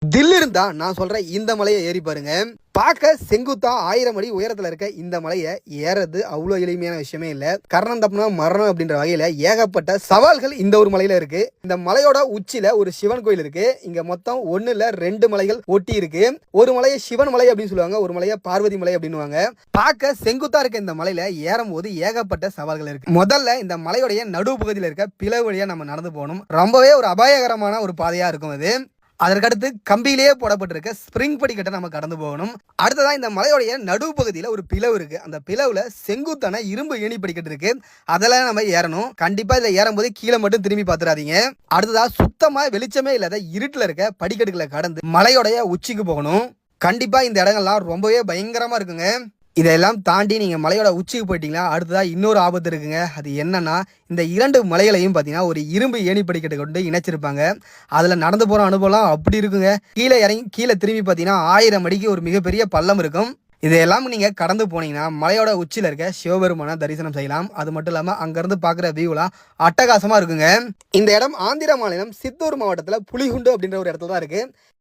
தில் இருந்தா நான் சொல்றேன் இந்த மலையை ஏறி பாருங்க. பார்க்க செங்குத்தா 1000 அடி உயரத்துல இருக்க இந்த மலையை ஏறது அவ்வளோ எளிமையான விஷயமே இல்ல. கரணம் தப்புனா மரணம் அப்படின்ற வகையில ஏகப்பட்ட சவால்கள் இந்த ஒரு மலையில இருக்கு. இந்த மலையோட உச்சியில ஒரு சிவன் கோயில் இருக்கு. இங்க மொத்தம் 1 இல்ல 2 மலைகள் ஒட்டி இருக்கு. ஒரு மலையை சிவன் மலை அப்படின்னு சொல்லுவாங்க, ஒரு மலையை பார்வதி மலை அப்படின்னுவாங்க. பார்க்க செங்குத்தா இருக்க இந்த மலையில ஏறும் போது ஏகப்பட்ட சவால்கள் இருக்கு. முதல்ல இந்த மலையோடைய நடு பகுதியில் இருக்க பிளவு வழியா நம்ம நடந்து போகணும். ரொம்பவே ஒரு அபாயகரமான ஒரு பாதையா இருக்கும் அது. அதற்கடுத்து கம்பியிலேயே போடப்பட்டிருக்க ஸ்பிரிங் படிக்கட்டை நம்ம கடந்து போகணும். அடுத்ததான் இந்த மலையோடைய நடுப்பகுதியில் ஒரு பிளவு இருக்கு. அந்த பிளவுல செங்குத்தான இரும்பு ஏணி படிக்கட்டு இருக்கு. அதெல்லாம் நம்ம ஏறணும். கண்டிப்பா இதுல ஏறும் போது கீழே மட்டும் திரும்பி பார்த்துடாதீங்க. அடுத்ததா சுத்தமா வெளிச்சமே இல்லாத இருட்டுல இருக்க படிக்கட்டுகளை கடந்து மலையோடைய உச்சிக்கு போகணும். கண்டிப்பா இந்த இடங்கள்லாம் ரொம்பவே பயங்கரமா இருக்குங்க. இதெல்லாம் தாண்டி நீங்கள் மலையோட உச்சிக்கு போயிட்டீங்களா, அடுத்ததாக இன்னொரு ஆபத்து இருக்குங்க. அது என்னன்னா, இந்த 2 மலைகளையும் பார்த்தீங்கன்னா ஒரு இரும்பு ஏணி படிக்கட்டை கொண்டு இணைச்சிருப்பாங்க. அதில் நடந்து போகிற அனுபவம்லாம் அப்படி இருக்குங்க. கீழே இறங்கி கீழே திரும்பி பார்த்தீங்கன்னா 1000 அடிக்கு ஒரு மிகப்பெரிய பள்ளம் இருக்கும். இதையெல்லாம் நீங்கள் கடந்து போனீங்கன்னா மலையோட உச்சியில் இருக்க சிவபெருமான தரிசனம் செய்யலாம். அது மட்டும் இல்லாமல் அங்கேருந்து பார்க்குற வியூலாம் அட்டகாசமாக இருக்குங்க. இந்த இடம் ஆந்திர மாநிலம் சித்தூர் மாவட்டத்தில் புலிகுண்டு அப்படின்ற ஒரு இடத்துல தான் இருக்குது.